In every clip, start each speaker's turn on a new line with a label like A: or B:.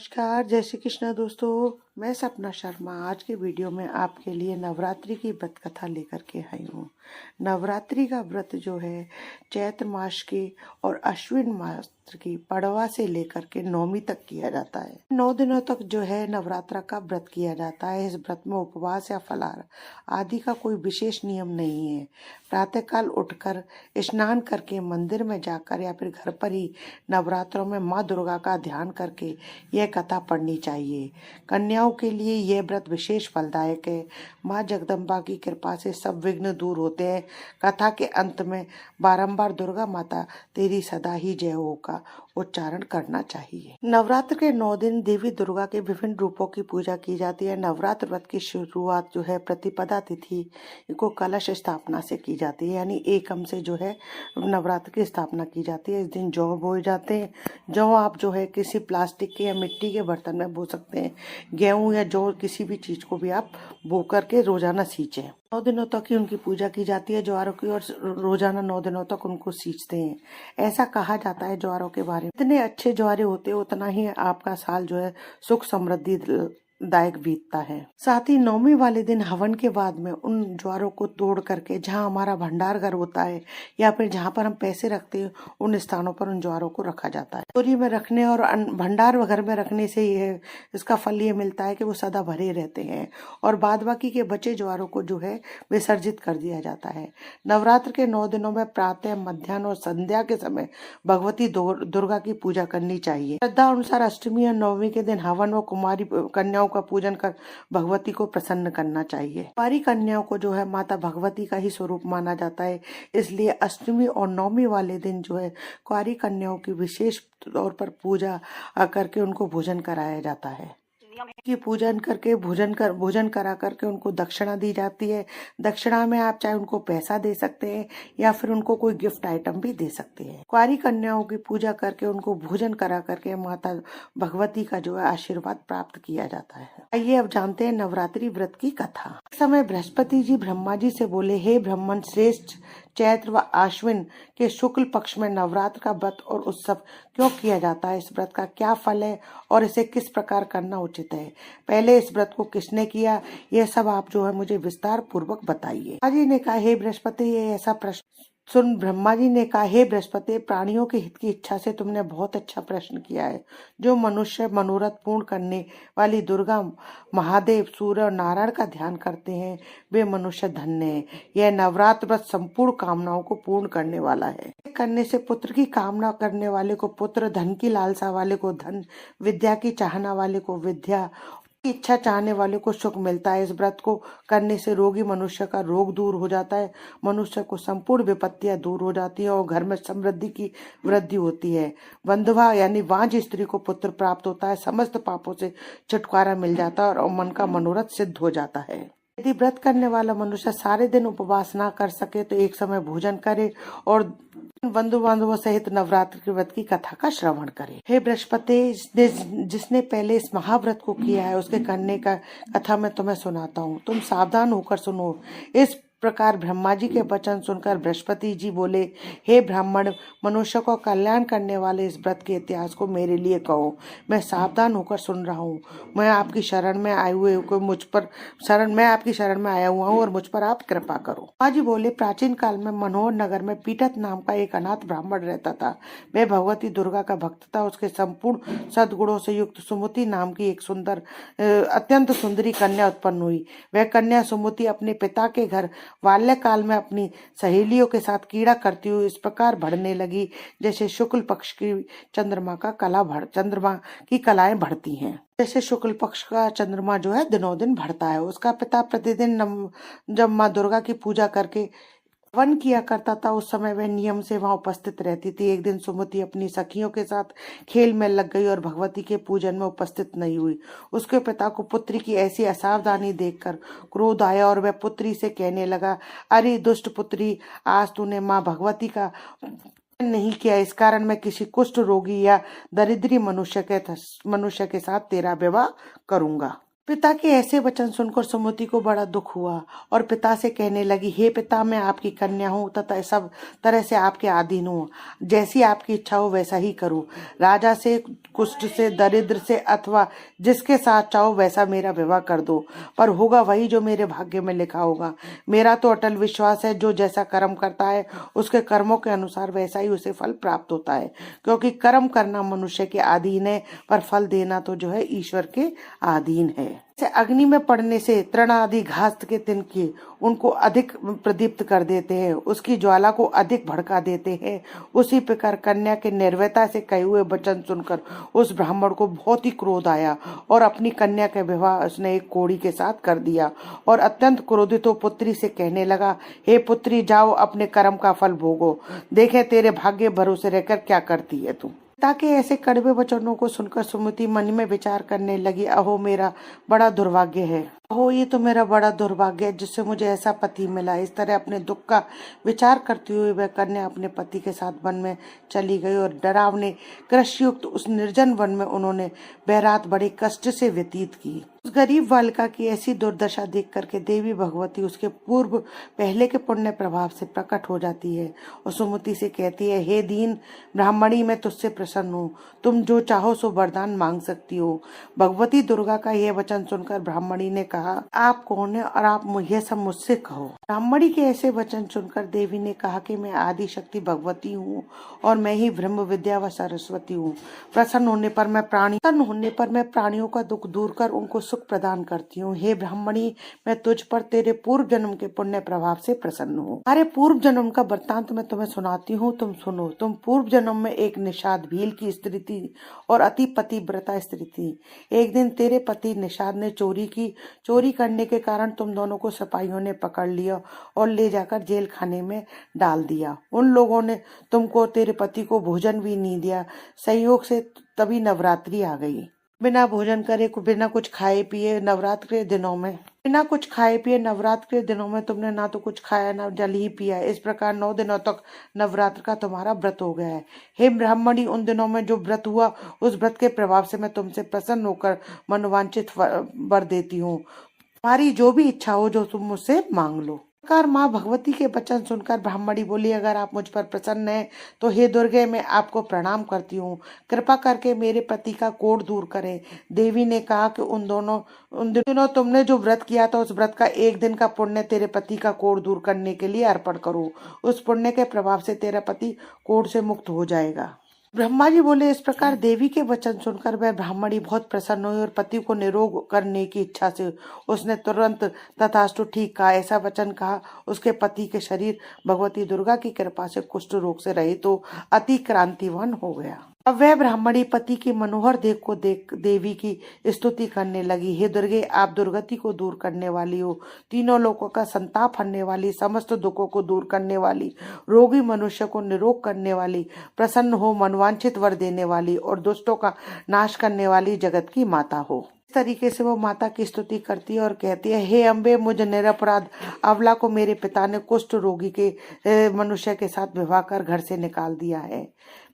A: नमस्कार, जय श्री कृष्ण दोस्तों। मैं सपना शर्मा आज के वीडियो में आपके लिए नवरात्रि की व्रत कथा लेकर के आई हूँ। नवरात्रि का व्रत जो है चैत्र मास के और अश्विन मास की पड़वा से लेकर के नौमी तक किया जाता है। 9 दिनों तक जो है नवरात्रा का व्रत किया जाता है। इस व्रत में उपवास या फलाहार आदि का कोई विशेष नियम नहीं है। प्रातःकाल उठकर स्नान करके मंदिर में जाकर या फिर घर पर ही नवरात्रों में माँ दुर्गा का ध्यान करके यह कथा पढ़नी चाहिए। कन्याओं के लिए यह व्रत विशेष फलदायक है। माँ जगदम्बा की कृपा से सब विघ्न दूर होते हैं। कथा के अंत में बारंबार दुर्गा माता तेरी सदा ही जय हो का उच्चारण करना चाहिए। नवरात्र के 9 दिन देवी दुर्गा के विभिन्न रूपों की पूजा की जाती है। नवरात्र व्रत की शुरुआत जो है प्रतिपदा तिथि को कलश स्थापना से की जाती है, यानी एकम से जो है नवरात्र की स्थापना की जाती है। इस दिन जौ बोए जाते हैं। जौ आप जो है किसी प्लास्टिक के या मिट्टी के बर्तन में बो सकते हैं। गेहूं या जौ किसी भी चीज को भी आप बो करके रोजाना सींचें। 9 दिनों तक ही उनकी पूजा की जाती है ज्वारों की, और रोजाना 9 दिनों तक उनको सींचते हैं। ऐसा कहा जाता है ज्वारों के बारे में, इतने अच्छे ज्वारे होते हैं उतना ही आपका साल जो है सुख समृद्धि दायक बीतता है। साथ ही नौमी वाले दिन हवन के बाद में उन ज्वारों को तोड़ करके जहाँ हमारा भंडार घर होता है या फिर जहाँ पर हम पैसे रखते हैं उन स्थानों पर उन ज्वारों को रखा जाता है। चोरी में रखने और भंडार घर में रखने से ये इसका फल ये मिलता है कि वो सदा भरे रहते हैं, और बाद बाकी के बचे ज्वारों को जो है विसर्जित कर दिया जाता है। नवरात्र के 9 दिनों में प्रातः, मध्याह्न और संध्या के समय भगवती दुर्गा की पूजा करनी चाहिए। श्रद्धा अनुसार अष्टमी और नवमी के दिन हवन व कुमारी कन्याओं का पूजन कर भगवती को प्रसन्न करना चाहिए। कुमारी कन्याओं को जो है माता भगवती का ही स्वरूप माना जाता है, इसलिए अष्टमी और नवमी वाले दिन जो है कुमारी कन्याओं की विशेष तौर पर पूजा करके उनको भोजन कराया जाता है। की पूजन करके भोजन करा करके उनको दक्षिणा दी जाती है। दक्षिणा में आप चाहे उनको पैसा दे सकते हैं या फिर उनको कोई गिफ्ट आइटम भी दे सकते हैं। कुंवारी कन्याओं की पूजा करके उनको भोजन करा करके माता भगवती का जो है आशीर्वाद प्राप्त किया जाता है। आइए अब जानते हैं नवरात्रि व्रत की कथा। इस समय बृहस्पति जी ब्रह्मा जी से बोले, हे ब्राह्मण श्रेष्ठ, चैत्र व आश्विन के शुक्ल पक्ष में नवरात्र का व्रत और उत्सव क्यों किया जाता है? इस व्रत का क्या फल है और इसे किस प्रकार करना उचित है? पहले इस व्रत को किसने किया, यह सब आप जो है मुझे विस्तार पूर्वक बताइए। ब्रह्मा जी ने कहा, हे बृहस्पति, ये ऐसा प्रश्न सुन। ब्रह्मा जी ने कहा, हे बृहस्पति, प्राणियों के हित की इच्छा से तुमने बहुत अच्छा प्रश्न किया है। जो मनुष्य मनोरथ पूर्ण करने वाली दुर्गा, महादेव, सूर्य और नारायण का ध्यान करते हैं वे मनुष्य धन्य है। यह नवरात्र व्रत संपूर्ण कामनाओं को पूर्ण करने वाला है। करने से पुत्र की कामना करने वाले को पुत्र, धन की लालसा वाले को धन, विद्या की चाहना वाले को विद्या, इच्छा चाहने वाले को सुख मिलता है। इस व्रत को करने से रोगी मनुष्य का रोग दूर हो जाता है, मनुष्य को संपूर्ण विपत्तियां दूर हो जाती है और घर में समृद्धि की वृद्धि होती है। बंधुवा यानी वांझ स्त्री को पुत्र प्राप्त होता है, समस्त पापों से छुटकारा मिल जाता है और मन का मनोरथ सिद्ध हो जाता है। यदि व्रत करने वाला मनुष्य सारे दिन उपवास ना कर सके तो एक समय भोजन करे और बंधु बांधवों सहित नवरात्र के व्रत की कथा का श्रवण करे। हे बृहस्पति, जिसने पहले इस महाव्रत को किया है उसके करने का कथा मैं तुम्हें सुनाता हूँ, तुम सावधान होकर सुनो। इस प्रकार ब्रह्मा जी के वचन सुनकर बृहस्पति जी बोले, हे ब्राह्मण, मनुष्य को कल्याण करने वाले इस व्रत के इतिहास को मेरे लिए कहो। मैं सावधान होकर सुन रहा हूँ। मैं आपकी शरण में आए हुए को मैं आपकी शरण में आया हुआ हूँ और मुझ पर आप कृपा करो। ब्रह्मा जी बोले, प्राचीन काल में मनोहर नगर में पीटत नाम का एक अनाथ ब्राह्मण रहता था। वह भगवती दुर्गा का भक्त था। उसके संपूर्ण सद्गुणों से युक्त सुमति नाम की एक सुंदर, अत्यंत सुंदरी कन्या उत्पन्न हुई। वह कन्या सुमति अपने पिता के घर बाल्यकाल में अपनी सहेलियों के साथ कीड़ा करती हुई इस प्रकार बढ़ने लगी जैसे शुक्ल पक्ष की चंद्रमा की कलाएं बढ़ती हैं। जैसे शुक्ल पक्ष का चंद्रमा जो है दिनों दिन बढ़ता है। उसका पिता प्रतिदिन जब माँ दुर्गा की पूजा करके हवन किया करता था उस समय वह नियम से वहां उपस्थित रहती थी। एक दिन सुमति अपनी सखियों के साथ खेल में लग गई और भगवती के पूजन में उपस्थित नहीं हुई। उसके पिता को पुत्री की ऐसी असावधानी देखकर क्रोध आया और वह पुत्री से कहने लगा, अरे दुष्ट पुत्री, आज तूने माँ भगवती का नहीं किया, इस कारण मैं किसी कुष्ठ रोगी या दरिद्री मनुष्य के साथ तेरा विवाह करूंगा। पिता के ऐसे वचन सुनकर सुमति को बड़ा दुख हुआ और पिता से कहने लगी, हे पिता, मैं आपकी कन्या हूँ तथा सब तरह से आपके अधीन हूँ। जैसी आपकी इच्छा हो वैसा ही करूँ। राजा से, कुष्ठ से, दरिद्र से अथवा जिसके साथ चाहो वैसा मेरा विवाह कर दो, पर होगा वही जो मेरे भाग्य में लिखा होगा। मेरा तो अटल विश्वास है, जो जैसा कर्म करता है उसके कर्मों के अनुसार वैसा ही उसे फल प्राप्त होता है, क्योंकि कर्म करना मनुष्य के अधीन है, पर फल देना तो जो है ईश्वर के अधीन है। से अग्नि में पड़ने से तृण आदि घास के तिनके उनको अधिक प्रदीप्त कर देते हैं, उसकी ज्वाला को अधिक भड़का देते हैं। उसी प्रकार कन्या के निर्वयता से कहे हुए वचन सुनकर उस ब्राह्मण को बहुत ही क्रोध आया और अपनी कन्या का विवाह उसने एक कोढ़ी के साथ कर दिया और अत्यंत क्रोधित हो पुत्री से कहने लगा, हे पुत्री, जाओ अपने कर्म का फल भोगो, देखे तेरे भाग्य भरोसे रहकर क्या करती है तू। पिता के ऐसे कड़वे वचनों को सुनकर सुमति मन में विचार करने लगी, अहो मेरा बड़ा दुर्भाग्य है, अहो ये तो मेरा बड़ा दुर्भाग्य है जिससे मुझे ऐसा पति मिला। इस तरह अपने दुख का विचार करते हुए वह कन्या अपने पति के साथ वन में चली गई और डरावने कृषियुक्त उस निर्जन वन में उन्होंने बहरात बड़े कष्ट से व्यतीत की। उस गरीब बालिका की ऐसी दुर्दशा देख करके देवी भगवती उसके पूर्व पहले के पुण्य प्रभाव से प्रकट हो जाती है और सुमति से कहती है, हे दीन ब्राह्मणी, मैं तुझसे प्रसन्न हूँ, तुम जो चाहो सो वरदान मांग सकती हो। भगवती दुर्गा का यह वचन सुनकर ब्राह्मणी ने कहा, आप कौन है और आप यह सब मुझसे कहो। ब्राह्मणी के ऐसे वचन सुनकर देवी ने कहा कि मैं आदि शक्ति भगवती हूँ और मैं ही ब्रह्म विद्या व सरस्वती हूँ। प्रसन्न होने पर मैं प्राणियों का दुख दूर कर उनको सुख प्रदान करती हूँ। हे ब्राह्मणी, मैं तुझ पर तेरे पूर्व जन्म के पुण्य प्रभाव से प्रसन्न हूँ। अरे पूर्व जन्म का वृत्तांत मैं तुम्हें सुनाती हूँ, तुम सुनो। तुम पूर्व जन्म में एक निषाद भील की स्त्री थी और अति पतिव्रता स्त्री थी। एक दिन तेरे पति निषाद ने चोरी करने के कारण तुम दोनों को सिपाहियों ने पकड़ लिया और ले जाकर जेल खाने में डाल दिया। उन लोगों ने तुमको, तेरे पति को भोजन भी नहीं दिया। संयोग से तभी नवरात्रि आ गई। बिना भोजन करे, बिना कुछ खाए पिए नवरात्र के दिनों में तुमने ना तो कुछ खाया ना जल ही पिया। इस प्रकार 9 दिनों तक नवरात्र का तुम्हारा व्रत हो गया है। हे ब्राह्मणी, उन दिनों में जो व्रत हुआ उस व्रत के प्रभाव से मैं तुमसे प्रसन्न होकर मनोवांछित वर देती हूँ। तुम्हारी जो भी इच्छा हो जो तुम मुझसे मांग लो। माँ भगवती के वचन सुनकर ब्राह्मणी बोली, अगर आप मुझ पर प्रसन्न हैं तो हे दुर्गे, मैं आपको प्रणाम करती हूँ, कृपा करके मेरे पति का कोढ़ दूर करें। देवी ने कहा कि उन दिनों तुमने जो व्रत किया था उस व्रत का एक दिन का पुण्य तेरे पति का कोढ़ दूर करने के लिए अर्पण करो। उस पुण्य के प्रभाव से तेरा पति कोढ़ से मुक्त हो जाएगा। ब्रह्मा जी बोले। इस प्रकार देवी के वचन सुनकर वह ब्राह्मणी बहुत प्रसन्न हुई और पति को निरोग करने की इच्छा से उसने तुरंत तथास्तु ठीक कहा, ऐसा वचन कहा। उसके पति के शरीर भगवती दुर्गा की कृपा से कुष्ठ रोग से रहित तो अति क्रांतिवान हो गया। अब वह ब्राह्मणी पति की मनोहर देह को देख देवी की स्तुति करने लगी, हे दुर्गे, आप दुर्गति को दूर करने वाली हो, तीनों लोगों का संताप हरने वाली, समस्त दुखों को दूर करने वाली, रोगी मनुष्य को निरोग करने वाली, प्रसन्न हो मनवांछित वर देने वाली और दुष्टों का नाश करने वाली जगत की माता हो। इस तरीके से वो माता की स्तुति करती है और कहती है, हे अम्बे, मुझ निरपराध अबला को मेरे पिता ने कुष्ठ रोगी के मनुष्य के साथ विवाह कर घर से निकाल दिया है।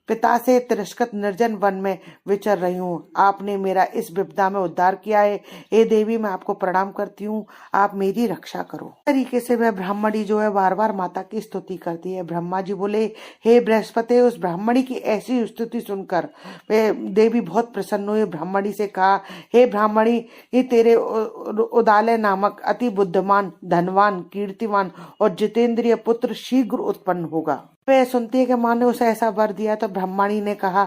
A: पिता से तिरस्कृत निर्जन वन में विचर रही हूँ। आपने मेरा इस विपदा में उद्धार किया है। हे देवी, मैं आपको प्रणाम करती हूँ, आप मेरी रक्षा करो। इस तरीके से वह ब्राह्मणी जो है बार बार माता की स्तुति करती है। ब्रह्मा जी बोले, हे बृहस्पति, उस ब्राह्मणी की ऐसी स्तुति सुनकर देवी बहुत प्रसन्न हुई। ब्राह्मणी से कहा, हे ब्राह्मणी, ये तेरे उदालय नामक अति बुद्धिमान, धनवान, कीर्तिवान और जितेंद्रिय पुत्र शीघ्र उत्पन्न होगा। वह सुनती है कि माँ ने उसे ऐसा वर दिया तो ब्राह्मणी ने कहा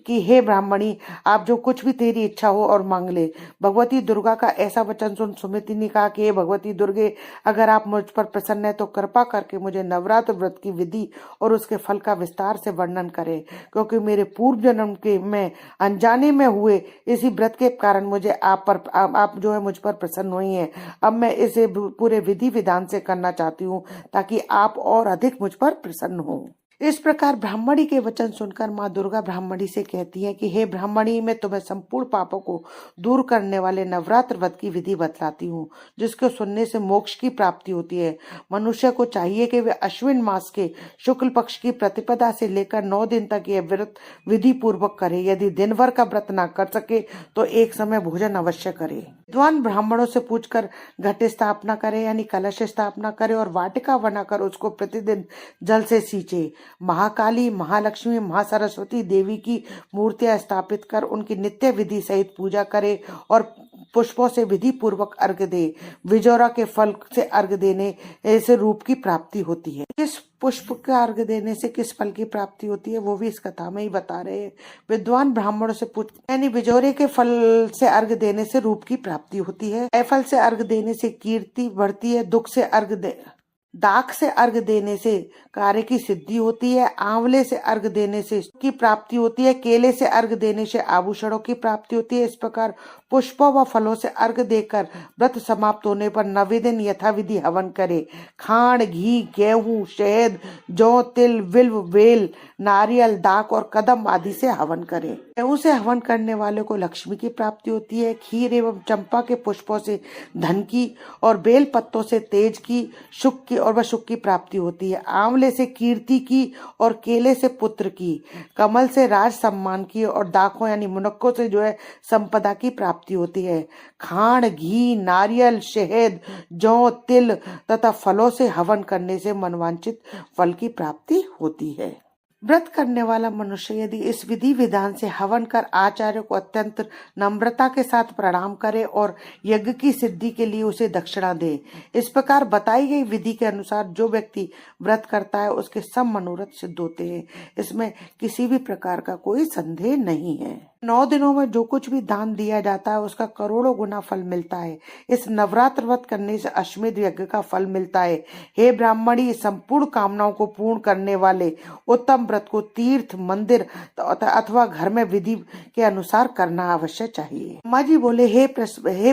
A: कि हे ब्राह्मणी, आप जो कुछ भी तेरी इच्छा हो और मांग ले। भगवती दुर्गा का ऐसा वचन सुन सुमति ने कहा कि हे भगवती दुर्गे, अगर आप मुझ पर प्रसन्न है तो कृपा करके मुझे नवरात्र व्रत की विधि और उसके फल का विस्तार से वर्णन करें, क्योंकि मेरे पूर्व जन्म के में अनजाने में हुए इसी व्रत के कारण मुझे आप जो है मुझ पर प्रसन्न हुई है। अब मैं इसे पूरे विधि विधान से करना चाहती हूँ ताकि आप और अधिक मुझ पर प्रसन्न हो। इस प्रकार ब्राह्मणी के वचन सुनकर माँ दुर्गा ब्राह्मणी से कहती है कि हे ब्राह्मणी, मैं तुम्हें संपूर्ण पापों को दूर करने वाले नवरात्र व्रत की विधि बतलाती हूँ, जिसको सुनने से मोक्ष की प्राप्ति होती है। मनुष्य को चाहिए कि वे अश्विन मास के शुक्ल पक्ष की प्रतिपदा से लेकर 9 दिन तक यह व्रत विधि पूर्वक करे। यदि दिन भर का व्रत न कर सके तो एक समय भोजन अवश्य करे। विद्वान ब्राह्मणों से पूछकर घट स्थापना करे यानी कलश स्थापना करे और वाटिका बनाकर उसको प्रतिदिन जल से सींचे। महाकाली, महालक्ष्मी, महासरस्वती देवी की मूर्तियां स्थापित कर उनकी नित्य विधि सहित पूजा करे और पुष्पों से विधि पूर्वक अर्घ दे। विजोरा के फल से अर्घ देने से रूप की प्राप्ति होती है। किस पुष्प का अर्घ देने से किस फल की प्राप्ति होती है वो भी इस कथा में ही बता रहे हैं। विद्वान ब्राह्मणों से पूछ यानी बिजोरे के फल से अर्घ देने से रूप की प्राप्ति होती है। फल से अर्घ देने से कीर्ति बढ़ती है। दाख से अर्घ देने से कार्य की सिद्धि होती है। आंवले से अर्घ देने से की प्राप्ति होती है। केले से अर्घ देने से आभूषणों की प्राप्ति होती है। इस प्रकार पुष्पों व फलों से अर्घ देकर व्रत समाप्त होने पर 9वें दिन यथाविधि हवन करे। खांड, घी, गेहूं, शहद, जौ, तिल, बिल्व, बेल, नारियल, दाख और कदम आदि से हवन करे। गेहूं से हवन करने वाले को लक्ष्मी की प्राप्ति होती है। खीर एवं चंपा के पुष्पों से धन की और बेल पत्तों से तेज की, सुख की और सुख की प्राप्ति होती है। आंवले से कीर्ति की और केले से पुत्र की, कमल से राज सम्मान की और दाखों यानी मुनक्कों से जो है संपदा की प्राप्ति होती है। खांड, घी, नारियल, शहद, जौ, तिल तथा फलों से हवन करने से मनवांचित फल की प्राप्ति होती है। व्रत करने वाला मनुष्य यदि इस विधि विधान से हवन कर आचार्य को अत्यंत नम्रता के साथ प्रणाम करे और यज्ञ की सिद्धि के लिए उसे दक्षिणा दे। इस प्रकार बताई गई विधि के अनुसार जो व्यक्ति व्रत करता है उसके सब मनोरथ सिद्ध होते हैं। इसमें किसी भी प्रकार का कोई संदेह नहीं है। 9 दिनों में जो कुछ भी दान दिया जाता है उसका करोड़ों गुना फल मिलता है। इस नवरात्र व्रत करने से अश्वमेध यज्ञ का फल मिलता है। हे ब्राह्मणी, संपूर्ण कामनाओं को पूर्ण करने वाले उत्तम व्रत को तीर्थ, मंदिर अथवा घर में विधि के अनुसार करना अवश्य चाहिए। माँ जी बोले, हे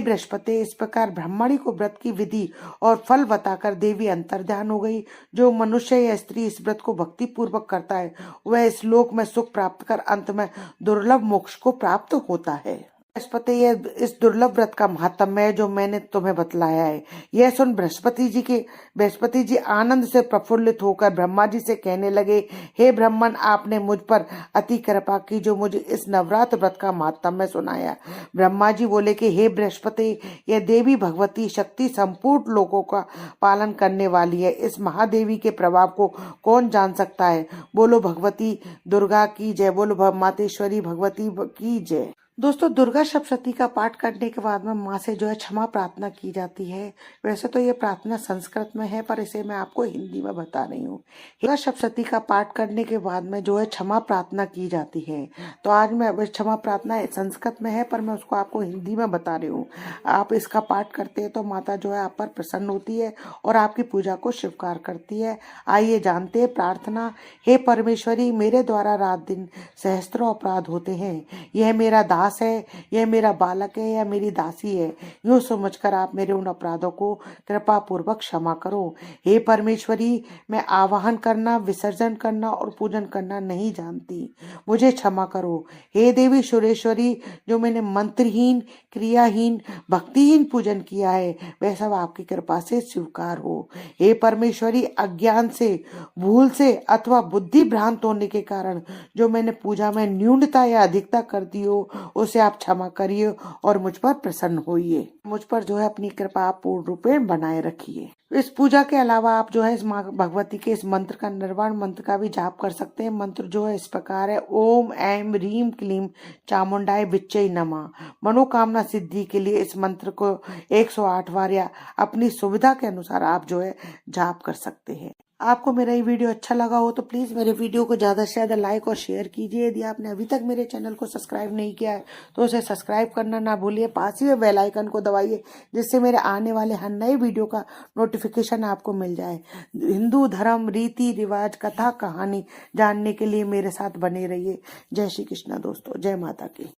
A: बृहस्पति, इस प्रकार ब्राह्मणी को व्रत की विधि और फल बताकर देवी अंतर्ध्यान हो गई। जो मनुष्य या स्त्री इस व्रत को भक्ति पूर्वक करता है वह इस लोक में सुख प्राप्त कर अंत में दुर्लभ मोक्ष को प्राप्त होता है। बृहस्पति, इस दुर्लभ व्रत का महात्म्य है जो मैंने तुम्हें बतलाया है। यह सुन बृहस्पति जी आनंद से प्रफुल्लित होकर ब्रह्मा जी से कहने लगे, हे ब्रह्मन, आपने मुझ पर अति कृपा की जो मुझे इस नवरात्र व्रत का महात्म्य सुनाया। ब्रह्मा जी बोले कि हे बृहस्पति, यह देवी भगवती शक्ति संपूर्ण लोगों का पालन करने वाली है। इस महादेवी के प्रभाव को कौन जान सकता है। बोलो भगवती दुर्गा की जय, बोलो मातेश्वरी भगवती की जय। दोस्तों, दुर्गा सप्तशती का पाठ करने के बाद में माँ से जो है क्षमा प्रार्थना की जाती है। वैसे तो ये प्रार्थना संस्कृत में है पर इसे मैं आपको हिंदी में बता रही हूँ। दुर्गा सप्तशती का पाठ करने के बाद में जो है क्षमा प्रार्थना की जाती है। तो आज मैं क्षमा प्रार्थना संस्कृत में है पर मैं उसको आपको हिंदी में बता रही हूँ। आप इसका पाठ करते हैं तो माता जो है आप पर प्रसन्न होती है और आपकी पूजा को स्वीकार करती है। आइए जानते हैं प्रार्थना। हे परमेश्वरी, मेरे द्वारा रात दिन सहस्त्रों अपराध होते हैं। यह मेरा दास है, यह मेरा बालक है या मेरी दासी है, यूं समझकर आप मेरे उन अपराधों को कृपा पूर्वक क्षमा करो। हे परमेश्वरी, मैं आवाहन करना, विसर्जन करना और पूजन करना नहीं जानती, मुझे क्षमा करो। हे देवी सुरेश्वरी, जो मैंने मंत्रहीन, क्रियाहीन, भक्तिहीन पूजन किया है वह सब आपकी कृपा से स्वीकार हो। हे परमेश्वरी, अज्ञान से, भूल से अथवा बुद्धि भ्रांत होने के कारण जो मैंने पूजा में न्यूनता या अधिकता कर दी हो उसे आप क्षमा करिए और मुझ पर प्रसन्न होइए। मुझ पर जो है अपनी कृपा आप पूर्ण रूप में बनाए रखिए। इस पूजा के अलावा आप जो है इस माँ भगवती के इस मंत्र का, निर्वाण मंत्र का भी जाप कर सकते हैं। मंत्र जो है इस प्रकार है, ओम ऐं ह्रीं क्लीं चामुंडाय विच्चै नमः। मनोकामना सिद्धि के लिए इस मंत्र को 108 बार या अपनी सुविधा के अनुसार आप जो है जाप कर सकते हैं। आपको मेरा ये वीडियो अच्छा लगा हो तो प्लीज़ मेरे वीडियो को ज़्यादा से ज़्यादा लाइक और शेयर कीजिए। यदि आपने अभी तक मेरे चैनल को सब्सक्राइब नहीं किया है तो उसे सब्सक्राइब करना ना भूलिए। पास ही में बेल आइकन को दबाइए जिससे मेरे आने वाले हर नए वीडियो का नोटिफिकेशन आपको मिल जाए। हिंदू धर्म, रीति रिवाज, कथा कहानी जानने के लिए मेरे साथ बने रहिए। जय श्री कृष्णा दोस्तों, जय माता की।